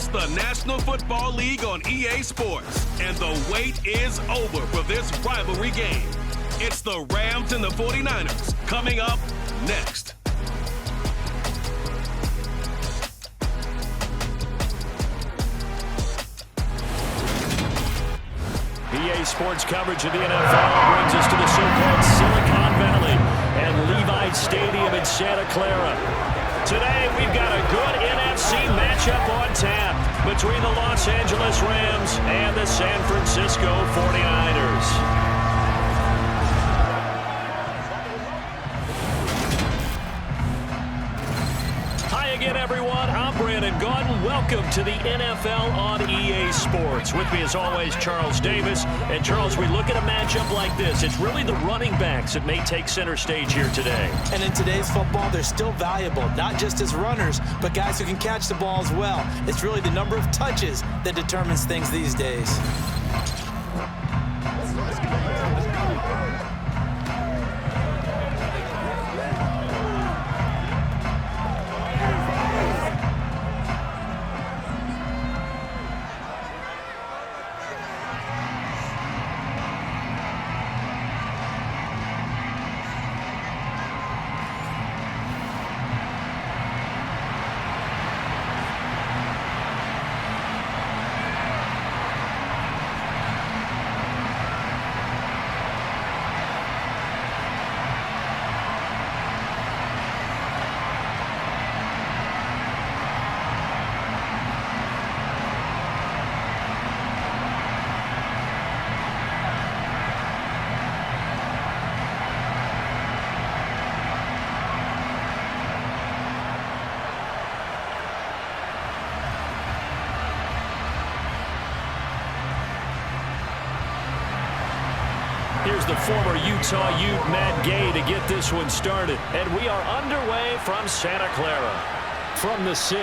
It's the National Football League on EA Sports, and the wait is over for this rivalry game. It's the Rams and the 49ers coming up next. EA Sports coverage of the NFL brings us to the so-called Silicon Valley and Levi Stadium in Santa Clara. Today, we've got a good NFC matchup on tap between the Los Angeles Rams and the San Francisco 49ers. Again, everyone, I'm Brandon Gaudin. Welcome to the NFL on EA Sports. With me, as always, Charles Davis. And, Charles, we look at a matchup like this. It's really the running backs that may take center stage here today. And in today's football, they're still valuable, not just as runners, but guys who can catch the ball as well. It's really the number of touches that determines things these days. Here's the former Utah Ute, Matt Gay, to get this one started. And we are underway from Santa Clara. From the 6.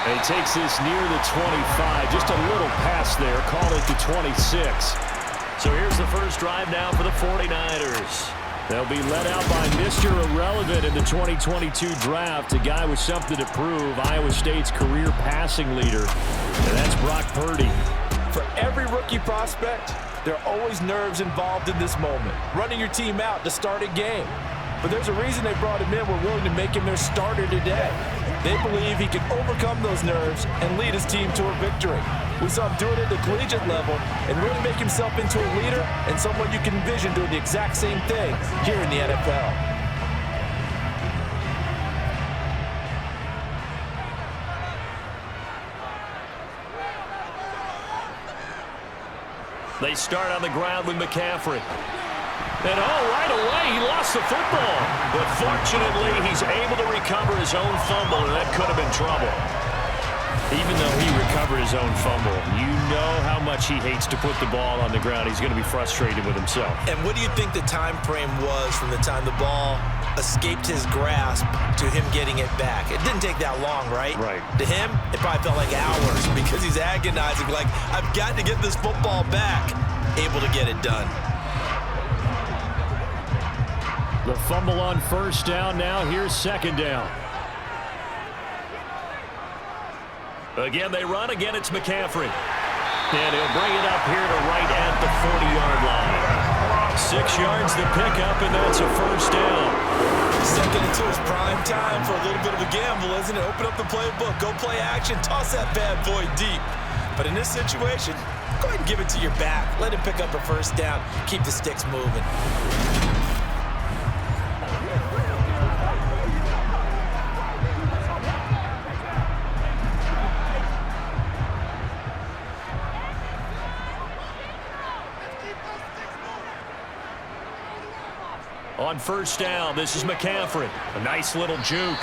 And he takes this near the 25. Just a little pass there. Call it the 26. So here's the first drive now for the 49ers. They'll be led out by Mr. Irrelevant in the 2022 draft, a guy with something to prove, Iowa State's career passing leader. And that's Brock Purdy. For every rookie prospect, there are always nerves involved in this moment. Running your team out to start a game. But there's a reason they brought him in. We're willing to make him their starter today. They believe he can overcome those nerves and lead his team to a victory. We saw him do it at the collegiate level and really make himself into a leader and someone you can envision doing the exact same thing here in the NFL. They start on the ground with McCaffrey. And right away, he lost the football. But fortunately, he's able to recover his own fumble, and that could have been trouble. Even though he recovered his own fumble, you know how much he hates to put the ball on the ground. He's going to be frustrated with himself. And what do you think the time frame was from the time the ball escaped his grasp to him getting it back? It didn't take that long, right? Right. To him, it probably felt like hours because he's agonizing, like, I've got to get this football back. Able to get it done. The fumble on first down. Now here's second down. Again, they run. Again, it's McCaffrey. And he'll bring it up here to right at the 40-yard line. 6 yards to pick up, and that's a first down. Second and 2 is prime time for a little bit of a gamble, isn't it? Open up the playbook, go play action, toss that bad boy deep. But in this situation, go ahead and give it to your back. Let him pick up a first down. Keep the sticks moving. On first down, this is McCaffrey. A nice little juke.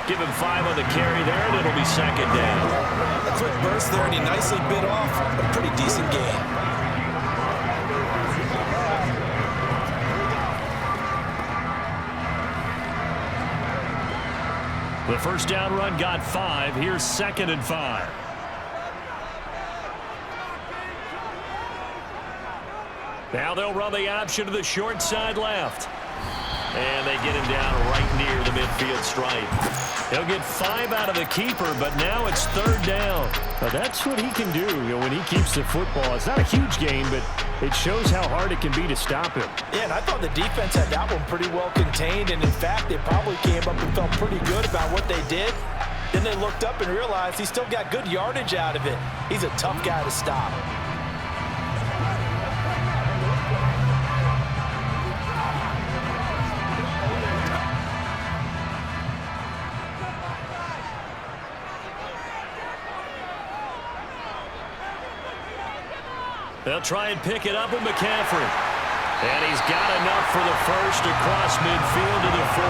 Give him 5 on the carry there, and it'll be second down. A quick burst there, and he nicely bit off a pretty decent gain. The first down run got 5. Here's second and 5. Now they'll run the option to the short side left. And they get him down right near the midfield stripe. He'll get 5 out of the keeper, but now it's 3rd down. But that's what he can do, when he keeps the football. It's not a huge gain, but it shows how hard it can be to stop him. Yeah, and I thought the defense had that one pretty well contained, and in fact, they probably came up and felt pretty good about what they did. Then they looked up and realized he still got good yardage out of it. He's a tough guy to stop. They'll try and pick it up with McCaffrey. And he's got enough for the first across midfield to the 48.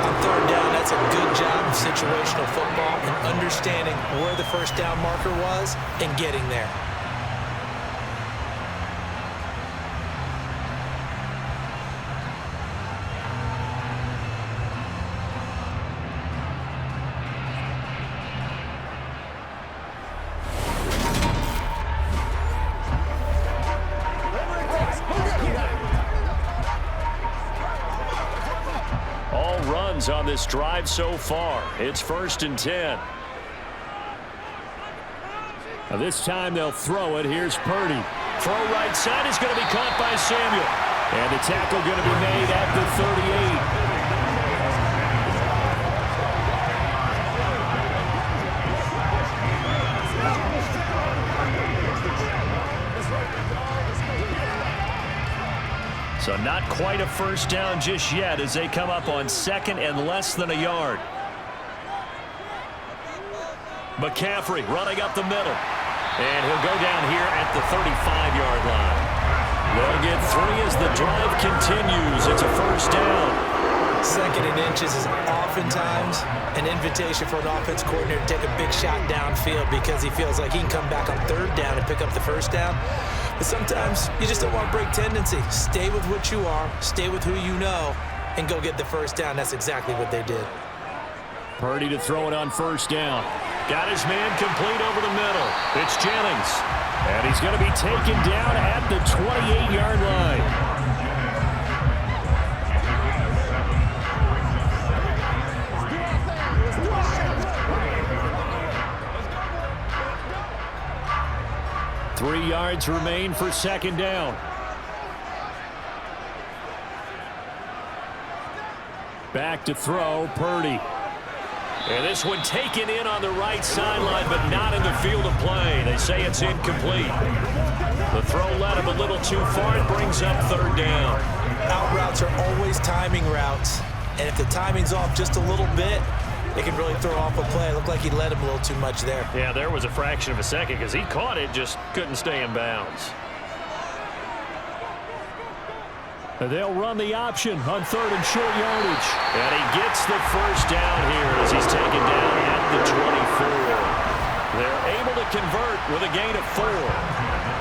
On 3rd down, that's a good job of situational football and understanding where the first down marker was and getting there. On this drive so far. It's 1st and 10. Now this time they'll throw it. Here's Purdy. Throw right side is going to be caught by Samuel. And the tackle going to be made at the 38. So not quite a first down just yet as they come up on 2nd and less than a yard. McCaffrey running up the middle. And he'll go down here at the 35-yard line. They'll get 3 as the drive continues. It's a first down. 2nd and inches is oftentimes an invitation for an offense coordinator to take a big shot downfield because he feels like he can come back on 3rd down and pick up the first down. But sometimes you just don't want to break tendency. Stay with what you are, stay with who you know, and go get the first down. That's exactly what they did. Purdy to throw it on 1st down. Got his man complete over the middle. It's Jennings. And he's going to be taken down at the 28-yard line. Three yards remain for 2nd down. Back to throw, Purdy. And this one taken in on the right sideline, but not in the field of play. They say it's incomplete. The throw led him a little too far. It brings up 3rd down. Out routes are always timing routes. And if the timing's off just a little bit, it can really throw off a play. It looked like he led him a little too much there. Yeah, there was a fraction of a second because he caught it, just couldn't stay in bounds. They'll run the option on 3rd and short yardage. And he gets the first down here as he's taken down at the 24. They're able to convert with a gain of 4.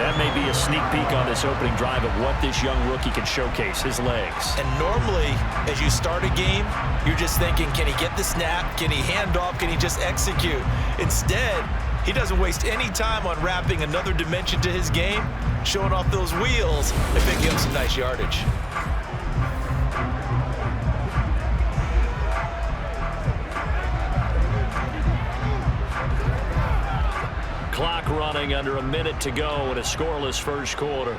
That may be a sneak peek on this opening drive of what this young rookie can showcase, his legs. And normally, as you start a game, you're just thinking, can he get the snap? Can he hand off? Can he just execute? Instead, he doesn't waste any time on wrapping another dimension to his game, showing off those wheels and picking up some nice yardage. Clock running under a minute to go in a scoreless first quarter.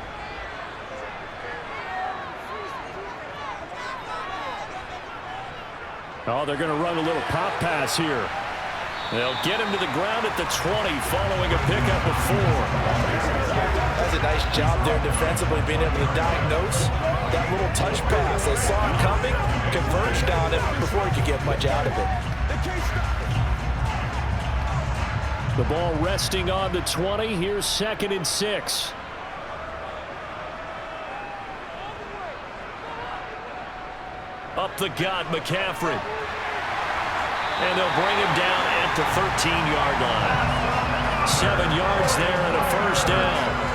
Oh, they're going to run a little pop pass here. They'll get him to the ground at the 20 following a pickup of 4. That's a nice job there defensively, being able to diagnose that little touch pass. They saw it coming, converged on it before he could get much out of it. The ball resting on the 20. Here's 2nd and 6. Up the gut, McCaffrey. And they'll bring him down at the 13-yard line. 7 yards there and a first down.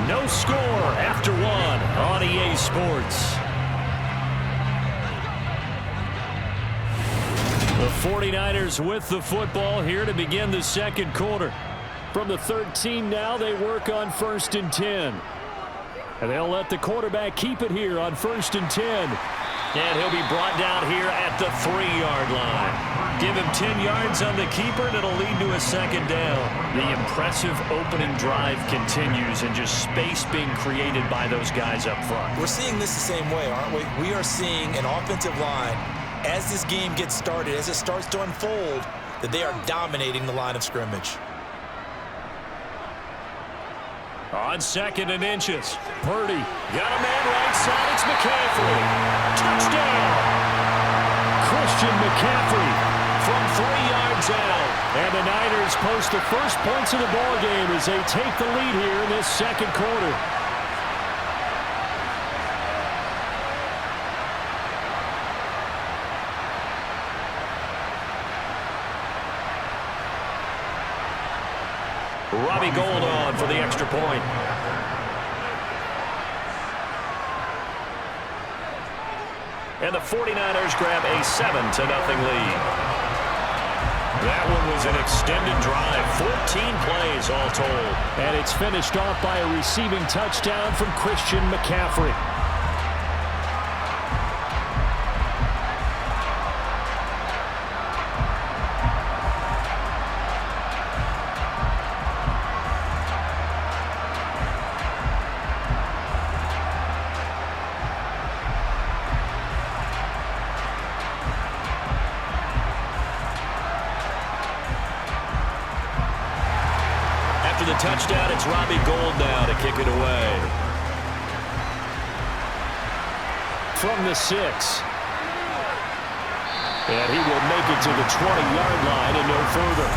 No no score after one on EA Sports. The 49ers with the football here to begin the second quarter. From the 13 now, they work on 1st and 10. And they'll let the quarterback keep it here on 1st and 10. And he'll be brought down here at the 3-yard line. Give him 10 yards on the keeper, and it'll lead to a second down. The impressive opening drive continues, and just space being created by those guys up front. We're seeing this the same way, aren't we? We are seeing an offensive line, as this game gets started, as it starts to unfold, that they are dominating the line of scrimmage. On 2nd and inches, Purdy got a man right side. It's McCaffrey. Touchdown. Christian McCaffrey from 3 yards out. And the Niners post the first points of the ball game as they take the lead here in this second quarter. Robbie Gould on for the extra point. And the 49ers grab a 7-0 lead. That one was an extended drive, 14 plays all told. And it's finished off by a receiving touchdown from Christian McCaffrey. The touchdown, it's Robbie Gould now to kick it away. From the 6. And he will make it to the 20-yard line and no further.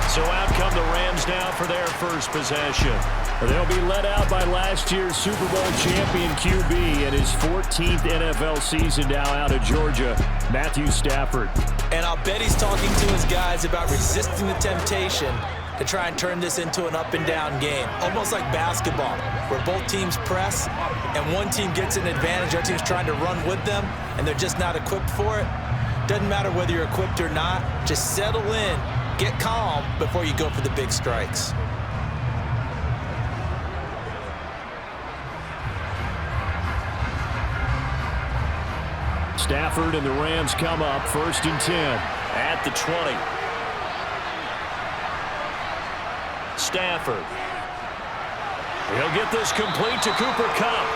So out come the Rams now for their first possession. They'll be led out by last year's Super Bowl champion QB and his 14th NFL season now out of Georgia, Matthew Stafford. And I'll bet he's talking to his guys about resisting the temptation to try and turn this into an up-and-down game. Almost like basketball, where both teams press, and one team gets an advantage, the other team's trying to run with them, and they're just not equipped for it. Doesn't matter whether you're equipped or not. Just settle in, get calm before you go for the big strikes. Stafford and the Rams come up 1st and 10 at the 20. Stafford. He'll get this complete to Cooper Kupp.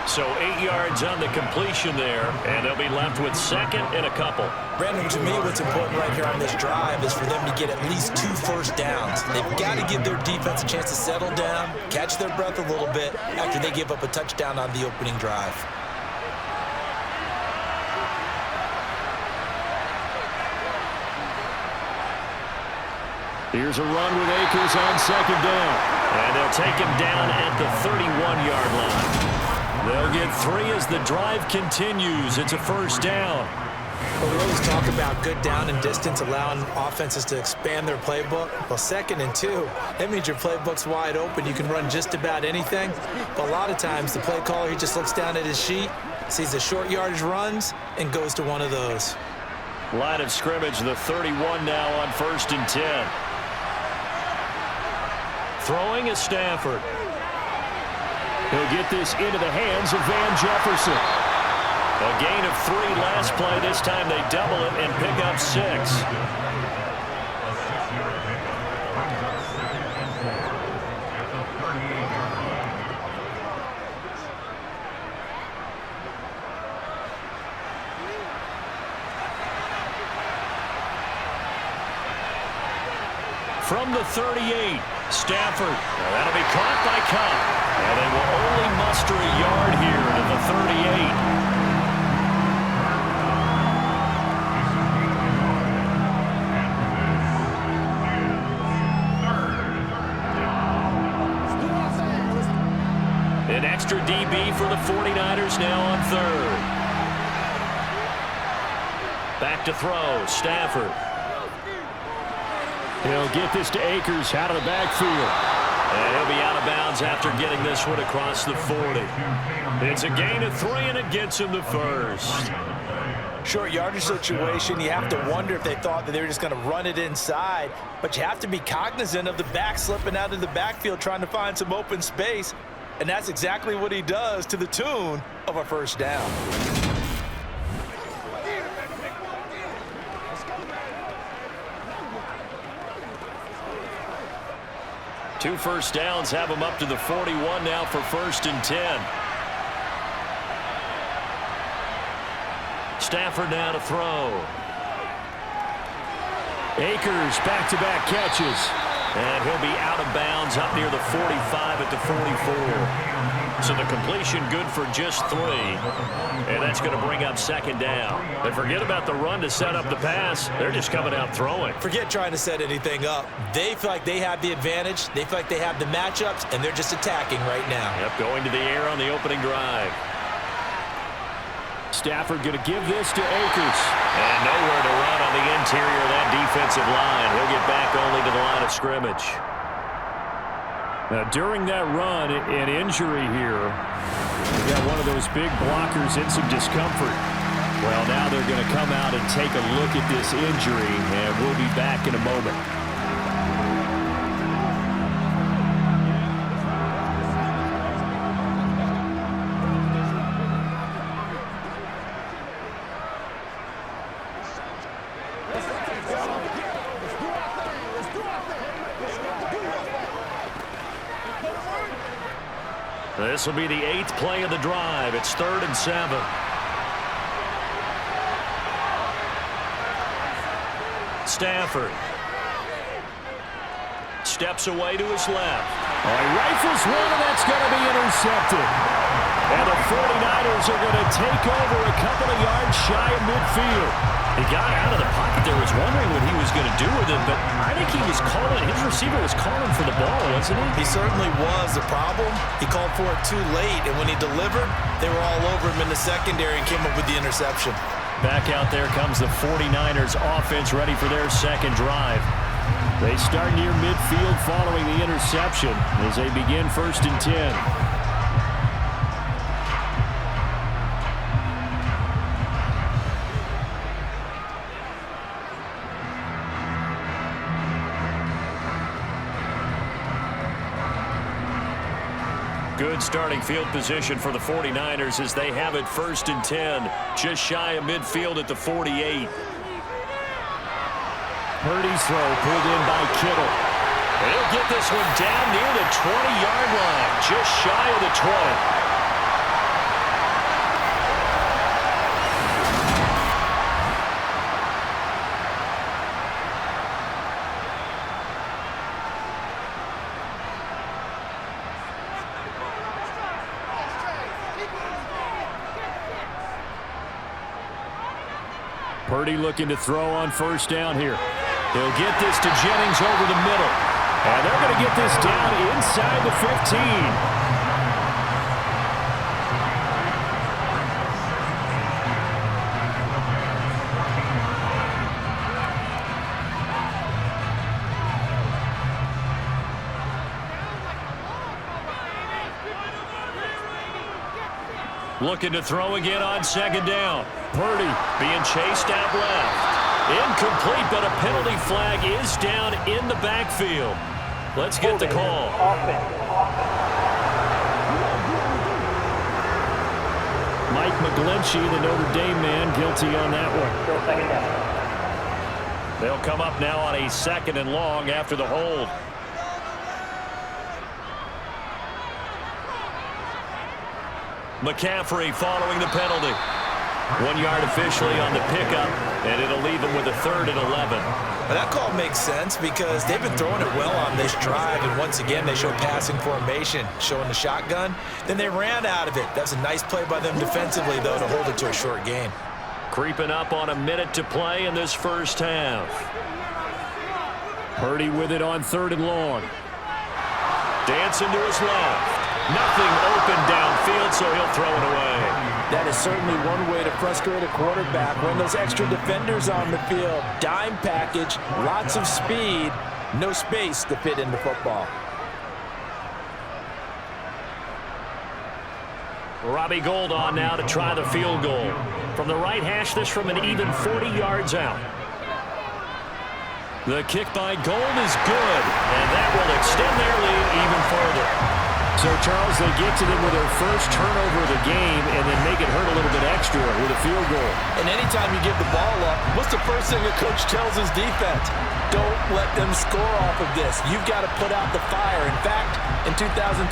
So 8 yards on the completion there, and they'll be left with 2nd and a couple. Brandon, to me, what's important right here on this drive is for them to get at least 2 first downs. They've got to give their defense a chance to settle down, catch their breath a little bit after they give up a touchdown on the opening drive. Here's a run with Akers on 2nd down. And they'll take him down at the 31-yard line. They'll get 3 as the drive continues. It's a first down. Well, we always talk about good down and distance, allowing offenses to expand their playbook. Well, 2nd and 2, that means your playbook's wide open. You can run just about anything. But a lot of times, the play caller, he just looks down at his sheet, sees the short yardage runs, and goes to one of those. Line of scrimmage, the 31 now on 1st and 10. Throwing is Stafford. He'll get this into the hands of Van Jefferson. A gain of 3 last play. This time they double it and pick up 6. From the 38, Stafford. That'll be caught by Kupp. And they will only muster a yard here to the 38. An extra DB for the 49ers now on 3rd. Back to throw, Stafford. He'll get this to Akers out of the backfield. And he'll be out of bounds after getting this one across the 40. It's a gain of 3, and it gets him the first. Short yardage situation, you have to wonder if they thought that they were just going to run it inside, but you have to be cognizant of the back slipping out of the backfield trying to find some open space, and that's exactly what he does to the tune of a first down. Two first downs have him up to the 41 now for 1st and 10. Stafford now to throw. Akers back-to-back catches. And he'll be out of bounds up near the 45 at the 44. So the completion good for just 3. And that's going to bring up 2nd down. And forget about the run to set up the pass. They're just coming out throwing. Forget trying to set anything up. They feel like they have the advantage. They feel like they have the matchups, and they're just attacking right now. Yep, going to the air on the opening drive. Stafford going to give this to Akers. And nowhere to run on the interior of that defensive line. He'll get back only to the line of scrimmage. Now, during that run, an injury here. We got one of those big blockers in some discomfort. Well, now they're going to come out and take a look at this injury, and we'll be back in a moment. This will be the 8th play of the drive. It's 3rd and 7. Stafford steps away to his left. Oh, he rifles one, and that's going to be intercepted. And the 49ers are going to take over a couple of yards shy of midfield. He got out of the pocket there, was wondering what he was going to do with it, but I think he was calling, his receiver was calling for the ball, wasn't he? He certainly was. The problem, he called for it too late, and when he delivered, they were all over him in the secondary and came up with the interception. Back out there comes the 49ers offense ready for their 2nd drive. They start near midfield following the interception as they begin 1st and 10. Good starting field position for the 49ers as they have it 1st and 10, just shy of midfield at the 48. Purdy's throw pulled in by Kittle. He'll get this one down near the 20-yard line, just shy of the 20. Purdy looking to throw on 1st down here. He'll get this to Jennings over the middle. And they're going to get this down inside the 15. Looking to throw again on 2nd down. Purdy being chased out left. Incomplete, but a penalty flag is down in the backfield. Let's get the call. Mike McGlinchey, the Notre Dame man, guilty on that one. They'll come up now on a 2nd and long after the hold. McCaffrey following the penalty. 1 yard officially on the pickup, and it'll leave him with a 3rd and 11. But that call makes sense because they've been throwing it well on this drive, and once again they show passing formation, showing the shotgun. Then they ran out of it. That's a nice play by them defensively, though, to hold it to a short game. Creeping up on a minute to play in this 1st half. Purdy with it on 3rd and long. Dancing to his left. Nothing open downfield, so he'll throw it away. That is certainly one way to frustrate a quarterback. When those extra defenders on the field, dime package, lots of speed, no space to fit into football. Robbie Gould on now to try the field goal. From the right hash, this from an even 40 yards out. The kick by Gould is good, and that will extend their lead even further. So, Charles, they get to them with their first turnover of the game and then make it hurt a little bit extra with a field goal. And anytime you give the ball up, what's the first thing a coach tells his defense? Don't let them score off of this. You've got to put out the fire. In fact, in 2021,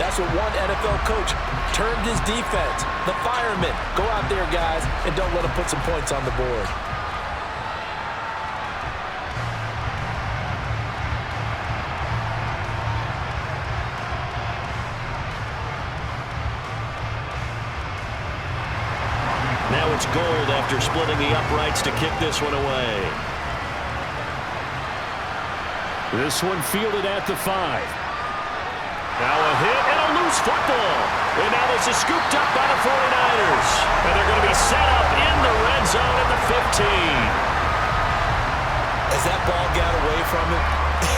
that's what one NFL coach termed his defense, the firemen. Go out there, guys, and don't let them put some points on the board. Now it's Gould after splitting the uprights to kick this one away. This one fielded at the 5. Now a hit and a loose football. And now this is scooped up by the 49ers. And they're going to be set up in the red zone at the 15. As that ball got away from him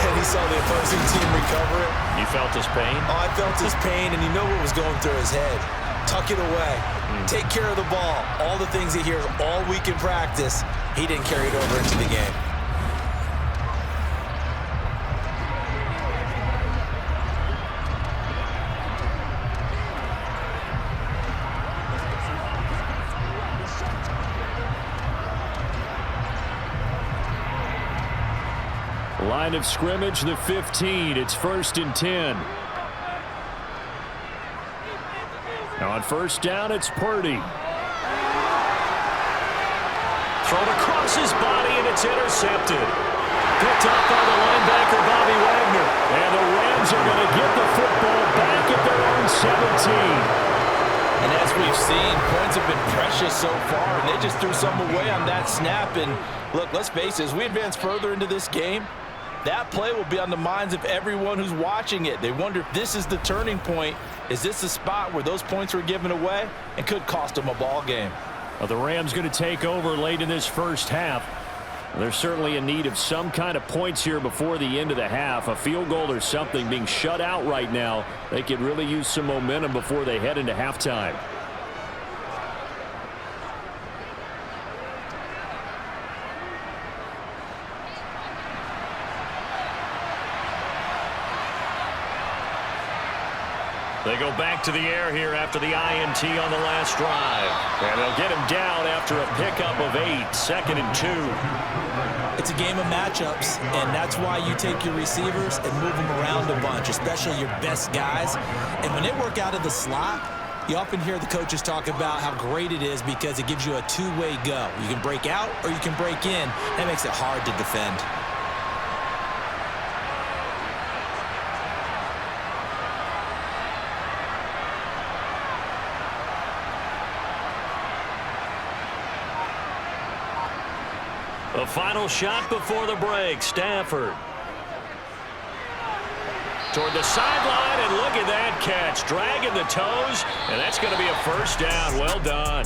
and he saw the opposing team recover it. You felt his pain? Oh, I felt his pain, and you know what was going through his head. Tuck it away. Take care of the ball. All the things he hears all week in practice, he didn't carry it over into the game. Line of scrimmage, the 15. It's 1st and 10. Now on first down, it's Purdy. Thrown across his body, and it's intercepted. Picked up by the linebacker, Bobby Wagner. And the Rams are going to get the football back at their own 17. And as we've seen, points have been precious so far, and they just threw some away on that snap. And look, let's face it, as we advance further into this game, that play will be on the minds of everyone who's watching it. They wonder if this is the turning point. Is this the spot where those points were given away and could cost them a ball game? Well, the Rams going to take over late in this first half. They're certainly in need of some kind of points here before the end of the half. A field goal or something, being shut out right now. They could really use some momentum before they head into halftime. They go back to the air here after the INT on the last drive. And they'll get him down after a pickup of 8, 2nd and 2. It's a game of matchups, and that's why you take your receivers and move them around a bunch, especially your best guys. And when they work out of the slot, you often hear the coaches talk about how great it is because it gives you a two-way go. You can break out or you can break in. That makes it hard to defend. The final shot before the break. Stafford toward the sideline, and look at that catch. Dragging the toes, and that's going to be a first down. Well done.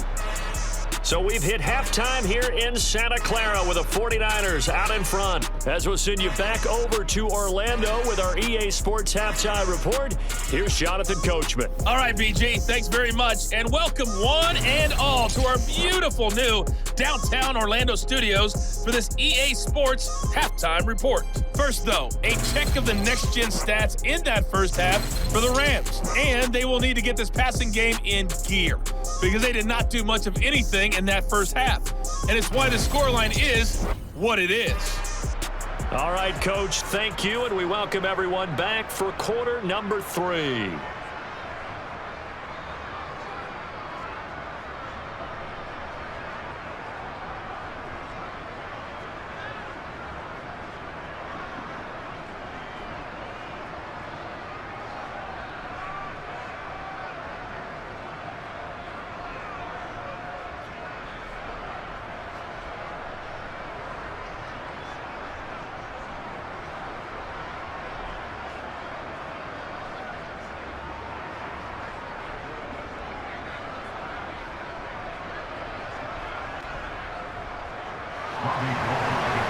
So we've hit halftime here in Santa Clara with the 49ers out in front. As we'll send you back over to Orlando with our EA Sports Halftime Report, here's Jonathan Coachman. All right, BG, thanks very much. And welcome one and all to our beautiful new downtown Orlando studios for this EA Sports Halftime Report. First, though, a check of the next-gen stats in that first half for the Rams. And they will need to get this passing game in gear because they did not do much of anything in that first half. And it's why the scoreline is what it is. All right, Coach, thank you, and we welcome everyone back for quarter number 3.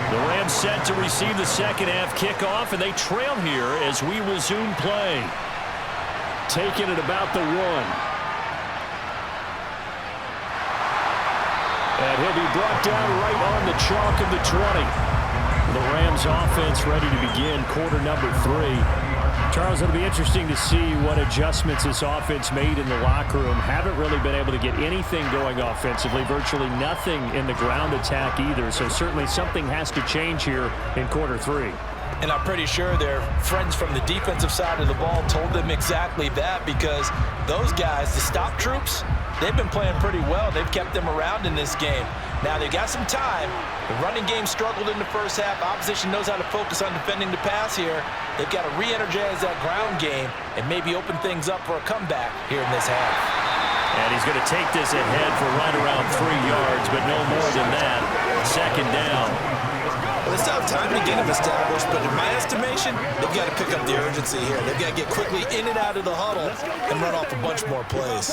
The Rams set to receive the second half kickoff, and they trail here as we resume play. Taken at about the 1. he'll be brought down right on the chalk of the 20. The Rams offense ready to begin quarter number 3. Charles, it'll be interesting to see what adjustments this offense made in the locker room. Haven't really been able to get anything going offensively, virtually nothing in the ground attack either. So certainly something has to change here in quarter 3. And I'm pretty sure their friends from the defensive side of the ball told them exactly that, because those guys, the stop troops, they've been playing pretty well. They've kept them around in this game. Now, they got some time. The running game struggled in the first half. Opposition knows how to focus on defending the pass here. They've got to re-energize that ground game and maybe open things up for a comeback here in this half. And he's going to take this ahead for right around 3 yards, but no more than that. Second down. Well, they still have time to get him established, but in my estimation, they've got to pick up the urgency here. They've got to get quickly in and out of the huddle and run off a bunch more plays.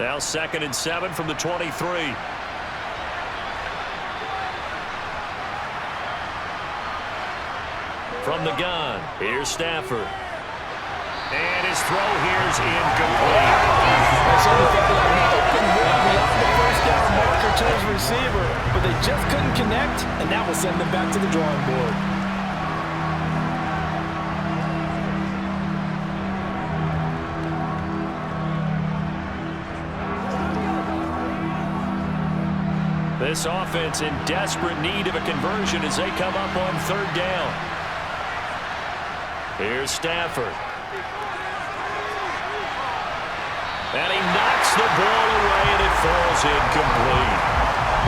Now 2nd and 7 from the 23. From the gun, here's Stafford. And his throw here's incomplete. Open beyond the first down marker to his receiver, but they just couldn't connect, and that will send them back to the drawing board. This offense in desperate need of a conversion as they come up on 3rd down. Here's Stafford. And he knocks the ball away, and it falls incomplete.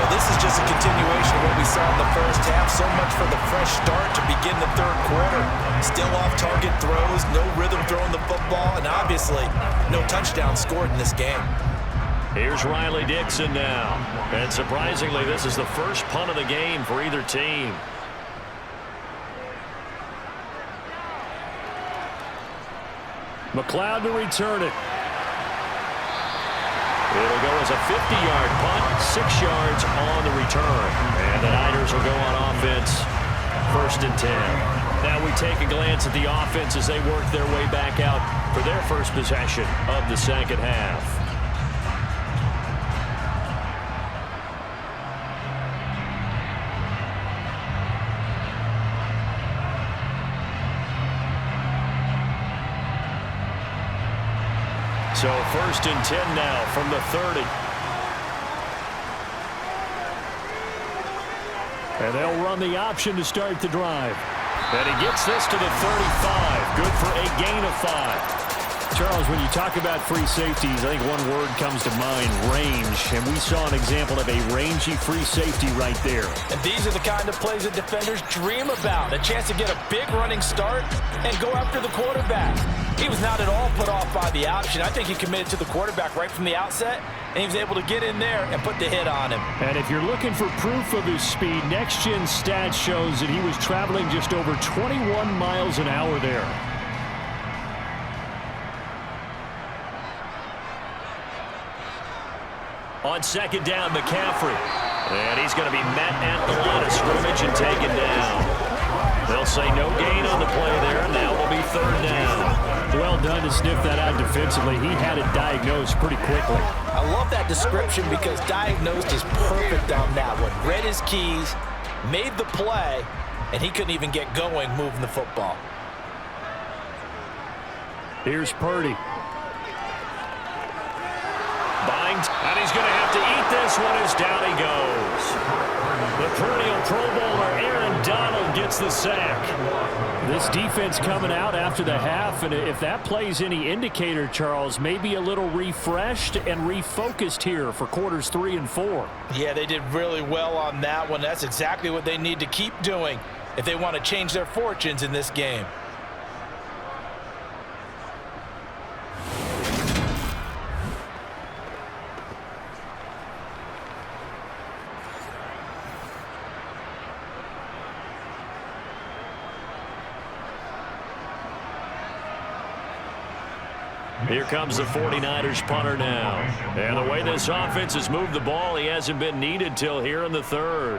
Well, this is just a continuation of what we saw in the first half. So much for the fresh start to begin the 3rd quarter. Still off-target throws, no rhythm throwing the football, and obviously no touchdown scored in this game. Here's Riley Dixon now. And surprisingly, this is the first punt of the game for either team. McLeod to return it. It'll go as a 50-yard punt, 6 yards on the return. And the Niners will go on offense, 1st and 10. Now we take a glance at the offense as they work their way back out for their first possession of the 2nd half. So 1st and 10 now from the 30. And they'll run the option to start the drive. And he gets this to the 35. Good for a gain of 5. Charles, when you talk about free safeties, I think one word comes to mind, range. And we saw an example of a rangy free safety right there. And these are the kind of plays that defenders dream about. A chance to get a big running start and go after the quarterback. He was not at all put off by the option. I think he committed to the quarterback right from the outset, and he was able to get in there and put the hit on him. And if you're looking for proof of his speed, Next Gen Stats shows that he was traveling just over 21 miles an hour there. On 2nd down, McCaffrey. And he's going to be met at the line of scrimmage and taken down. They'll say no gain on the play there. Now will be 3rd down. Well done to sniff that out defensively. He had it diagnosed pretty quickly. I love that description because diagnosed is perfect on that one. Read his keys, made the play, and he couldn't even get going moving the football. Here's Purdy. And he's going to have to eat this one as down he goes. The perennial Pro Bowler Aaron Donald gets the sack. This defense coming out after the half, and if that plays any indicator, Charles, maybe a little refreshed and refocused here for quarters 3 and 4. Yeah, they did really well on that one. That's exactly what they need to keep doing if they want to change their fortunes in this game. Here comes the 49ers punter now. And the way this offense has moved the ball, he hasn't been needed till here in the 3rd.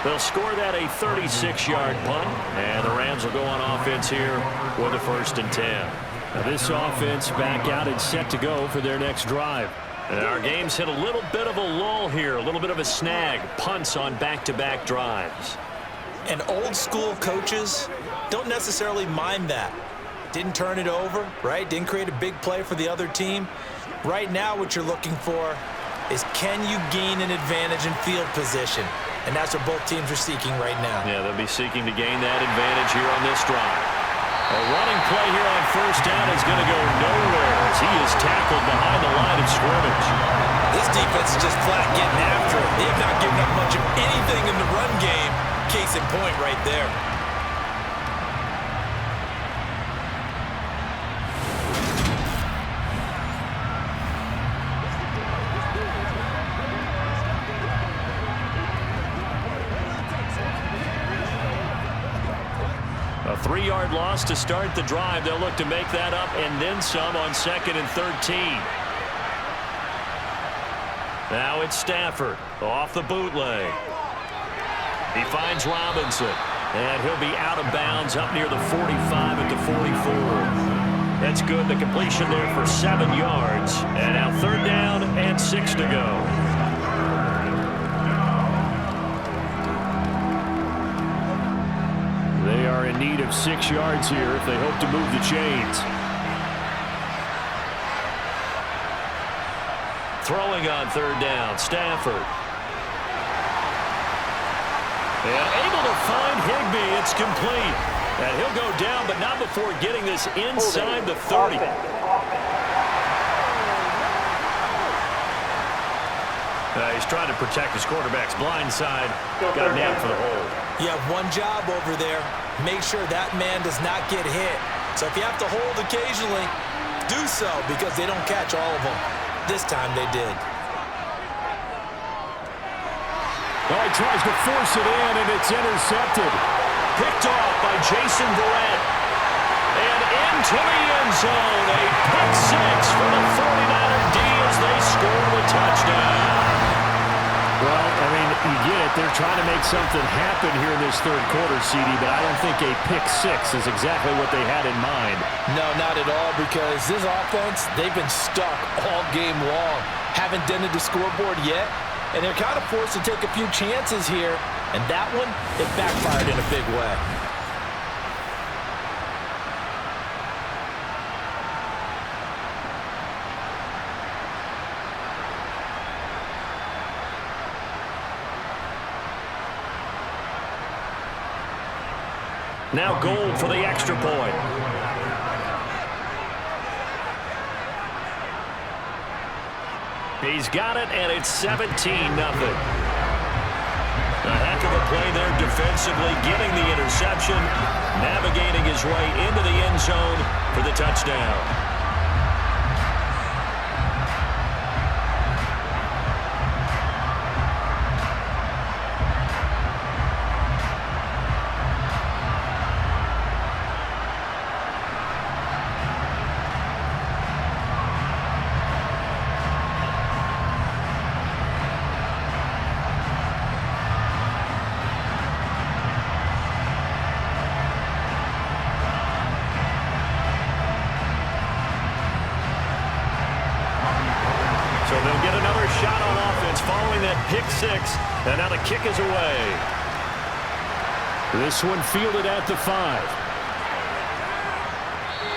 They'll score that a 36-yard punt, and the Rams will go on offense here with a 1st and 10. Now this offense back out and set to go for their next drive. And our game's hit a little bit of a lull here, a little bit of a snag. Punts on back-to-back drives. And old-school coaches don't necessarily mind that. Didn't turn it over, right? Didn't create a big play for the other team. Right now what you're looking for is, can you gain an advantage in field position? And that's what both teams are seeking right now. Yeah, they'll be seeking to gain that advantage here on this drive. A running play here on 1st down is going to go nowhere as he is tackled behind the line of scrimmage. This defense is just flat getting after it. They have not given up much of anything in the run game. Case in point right there. A 3-yard loss to start the drive. They'll look to make that up and then some on 2nd and 13. Now it's Stafford off the bootleg. He finds Robinson, and he'll be out of bounds up near the 45 at the 44. That's good. The completion there for 7 yards. And now 3rd down and 6 to go. They are in need of 6 yards here if they hope to move the chains. Throwing on 3rd down, Stafford. And able to find Higbee. It's complete. And he'll go down, but not before getting this inside the 30. He's trying to protect his quarterback's blind side. Got nailed for the hold. You have one job over there. Make sure that man does not get hit. So if you have to hold occasionally, do so, because they don't catch all of them. This time they did. Oh, he tries to force it in, and it's intercepted. Picked off by Jason Verrett. And into the end zone. A pick 6 for the 49er D as they score the touchdown. Well, I mean, you get it. They're trying to make something happen here in this 3rd quarter, CD, but I don't think a pick 6 is exactly what they had in mind. No, not at all, because this offense, they've been stuck all game long. Haven't dented the scoreboard yet, and they're kind of forced to take a few chances here, and that one, it backfired in a big way. Now Gold for the extra point. He's got it, and it's 17-0. A heck of a play there defensively, getting the interception, navigating his way into the end zone for the touchdown. Pick 6, and now the kick is away. This one fielded at the 5.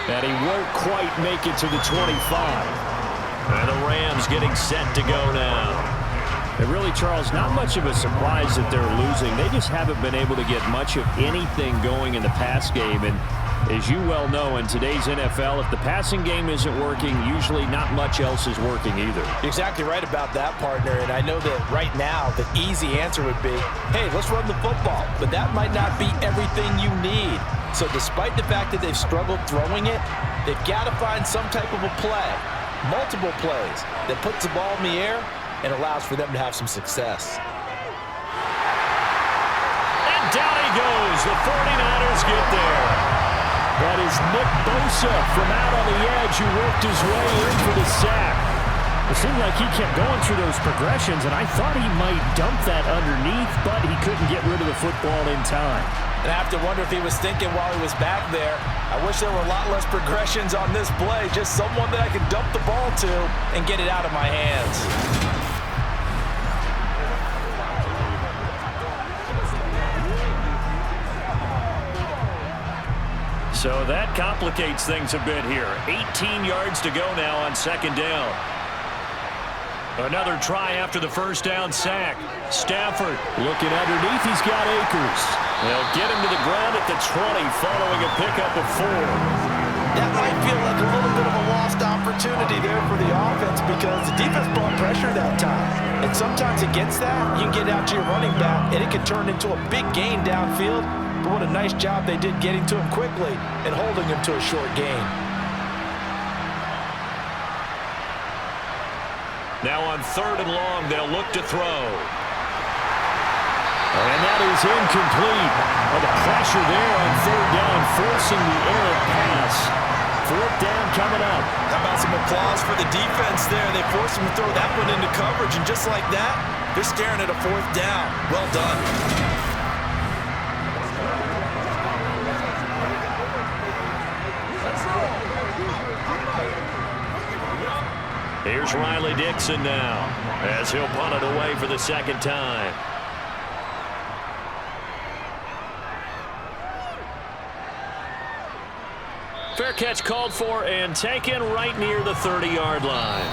And he won't quite make it to the 25. And the Rams getting set to go now. And really, Charles, not much of a surprise that they're losing. They just haven't been able to get much of anything going in the pass game. And as you well know, in today's NFL, if the passing game isn't working, usually not much else is working either. You're exactly right about that, partner. And I know that right now the easy answer would be, hey, let's run the football. But that might not be everything you need. So despite the fact that they've struggled throwing it, they've got to find some type of a play, multiple plays, that puts the ball in the air and allows for them to have some success. And down he goes. The 49ers get there. That is Nick Bosa from out on the edge who worked his way in for the sack. It seemed like he kept going through those progressions, and I thought he might dump that underneath, but he couldn't get rid of the football in time. And I have to wonder if he was thinking while he was back there, I wish there were a lot less progressions on this play, just someone that I could dump the ball to and get it out of my hands. So that complicates things a bit here. 18 yards to go now on second down. Another try after the first down sack. Stafford looking underneath. He's got Akers. They'll get him to the ground at the 20 following a pickup of 4. That might feel like a little bit of a lost opportunity there for the offense because the defense brought pressure that time. And sometimes against that, you can get out to your running back, and it can turn into a big gain downfield. But what a nice job they did getting to him quickly and holding him to a short gain. Now on 3rd and long, they'll look to throw. And that is incomplete. And the pressure there on 3rd down, forcing the errant pass. 4th down coming up. How about some applause for the defense there? They forced him to throw that one into coverage, and just like that, they're staring at a 4th down. Well done. Here's Riley Dixon now as he'll punt it away for the second time. Fair catch called for and taken right near the 30-yard line.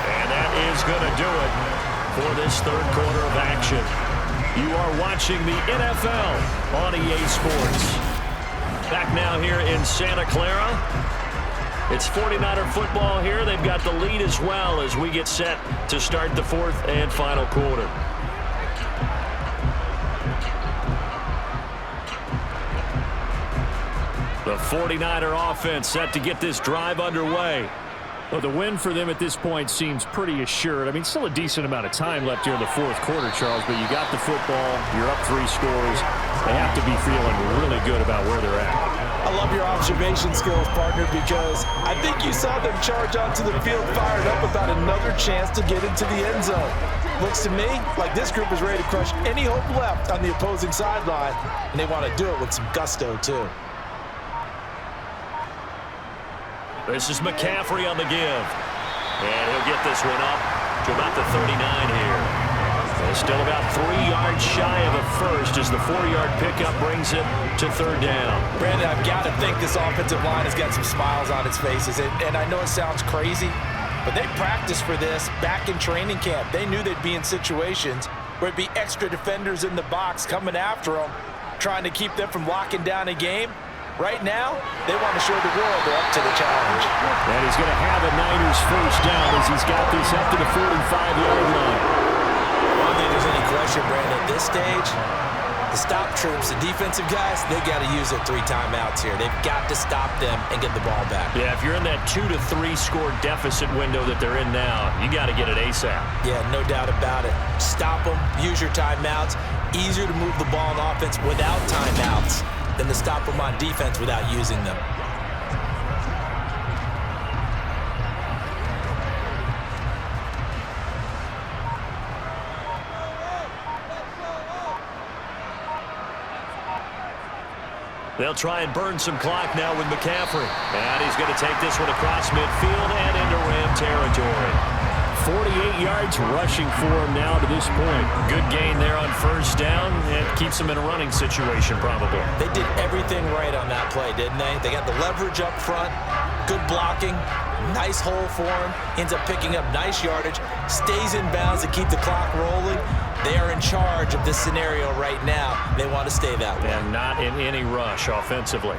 And that is going to do it for this third quarter of action. You are watching the NFL on EA Sports. Back now here in Santa Clara. It's 49er football here. They've got the lead as well as we get set to start the fourth and final quarter. The 49er offense set to get this drive underway. Well, the win for them at this point seems pretty assured. I mean, still a decent amount of time left here in the fourth quarter, Charles, but you got the football, you're up 3 scores. They have to be feeling really good about where they're at. I love your observation skills, partner, because I think you saw them charge onto the field fired up about another chance to get into the end zone. Looks to me like this group is ready to crush any hope left on the opposing sideline, and they want to do it with some gusto, too. This is McCaffrey on the give. And he'll get this one up to about the 39 here. It's still about 3 yards shy of a first as the 4-yard pickup brings it to third down. Brandon, I've got to think this offensive line has got some smiles on its faces. And I know it sounds crazy, but they practiced for this back in training camp. They knew they'd be in situations where it'd be extra defenders in the box coming after them, trying to keep them from locking down a game. Right now, they want to show the world they're up to the challenge. And he's going to have a Niners first down as he's got this up to the 45-yard line. I don't think there's any question, Brandon. At this stage, the stop troops, the defensive guys, they got to use their 3 timeouts here. They've got to stop them and get the ball back. Yeah, if you're in that 2 to 3 score deficit window that they're in now, you got to get it ASAP. Yeah, no doubt about it. Stop them, use your timeouts. Easier to move the ball on offense without timeouts than to stop them on defense without using them. They'll try and burn some clock now with McCaffrey. And he's going to take this one across midfield and into Ram territory. 48 yards rushing for him now to this point. Good gain there on first down. It keeps him in a running situation probably. They did everything right on that play, didn't they? They got the leverage up front, good blocking, nice hole for him, ends up picking up nice yardage, stays in bounds to keep the clock rolling. They are in charge of this scenario right now. They want to stay that way. And not in any rush offensively.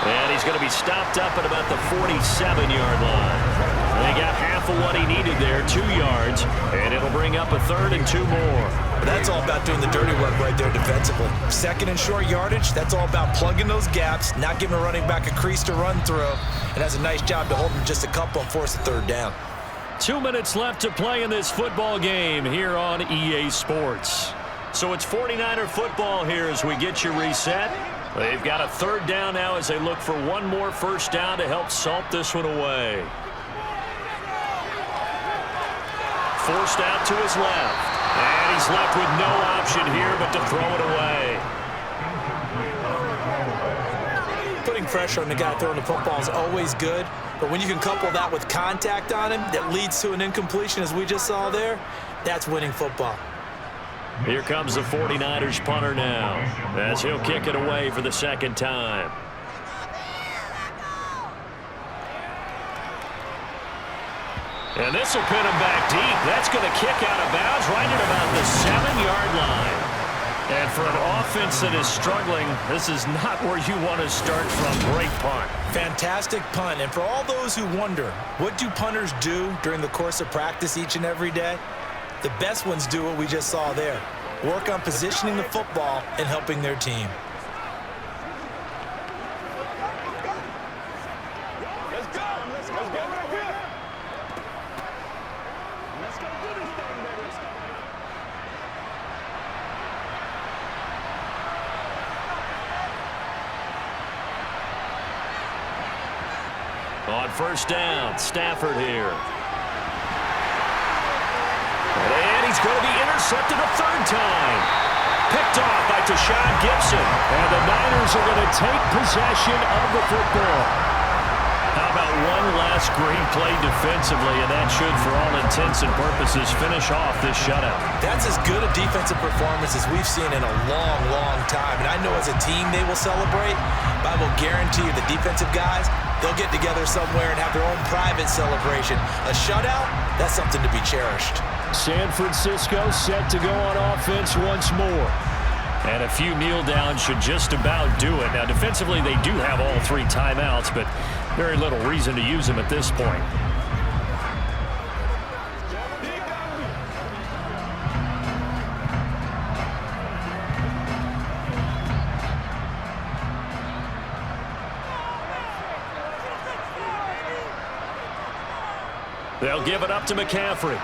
And he's going to be stopped up at about the 47-yard line. They got half of what he needed there, 2 yards, and it'll bring up a 3rd and 2 more. That's all about doing the dirty work right there defensively. 2nd and short yardage, that's all about plugging those gaps, not giving a running back a crease to run through, and has a nice job to hold him just a couple and force the 3rd down. 2 minutes left to play in this football game here on EA Sports. So it's 49er football here as we get you reset. They've got a third down now as they look for one more first down to help salt this one away. Forced out to his left. And he's left with no option here but to throw it away. Putting pressure on the guy throwing the football is always good, but when you can couple that with contact on him that leads to an incompletion as we just saw there, that's winning football. Here comes the 49ers punter now as he'll kick it away for the second time. And this will pin him back deep. That's going to kick out of bounds right at about the 7-yard line. And for an offense that is struggling, this is not where you want to start from. Great punt. Fantastic punt. And for all those who wonder, what do punters do during the course of practice each and every day? The best ones do what we just saw there. Work on positioning the football and helping their team. On first down, Stafford here. And he's going to be intercepted a third time. Picked off by Tashawn Gibson. And the Niners are going to take possession of the football. How about one last great play defensively, and that should, for all intents and purposes, finish off this shutout. That's as good a defensive performance as we've seen in a long, long time. And I know as a team they will celebrate, but I will guarantee you the defensive guys, they'll get together somewhere and have their own private celebration. A shutout, that's something to be cherished. San Francisco set to go on offense once more. And a few kneel downs should just about do it. Now, defensively, they do have all 3 timeouts, but very little reason to use them at this point. They'll give it up to McCaffrey.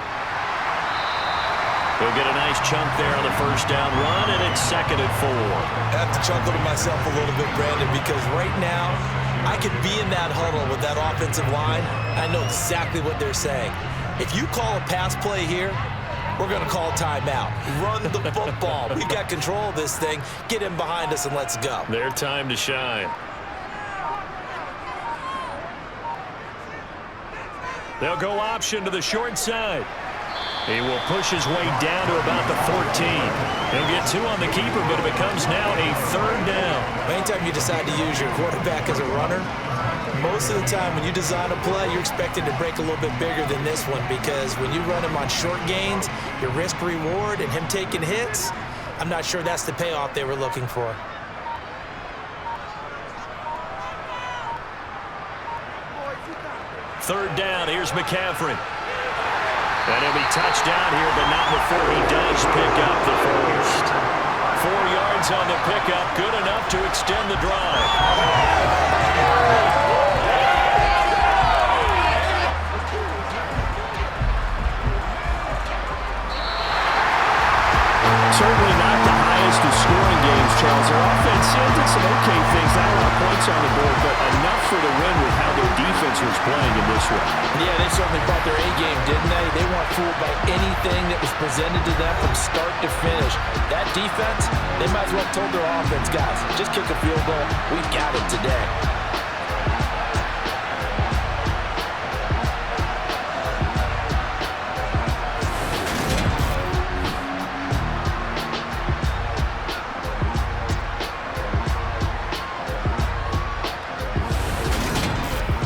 He'll get a nice chunk there on the first down run, and it's 2nd and 4. I have to chuckle to myself a little bit, Brandon, because right now I could be in that huddle with that offensive line. I know exactly what they're saying. If you call a pass play here, we're going to call timeout. Run the football. We've got control of this thing. Get in behind us and let's go. Their time to shine. They'll go option to the short side. He will push his way down to about the 14. He'll get 2 on the keeper, but it becomes now a 3rd down. Anytime you decide to use your quarterback as a runner, most of the time when you design a play, you're expected to break a little bit bigger than this one, because when you run him on short gains, your risk-reward and him taking hits, I'm not sure that's the payoff they were looking for. Third down, here's McCaffrey. And he'll be touched down here, but not before he does pick up the first. 4 yards on the pickup, good enough to extend the drive. Certainly not the highest of scoring games, Charles. Their offense did some okay things, not a lot of points on the board, but enough for the win with how their defense was playing in this one. Yeah, they certainly brought their A-game, didn't they? They weren't fooled by anything that was presented to them from start to finish. That defense, they might as well have told their offense, guys, just kick a field goal. We've got it today.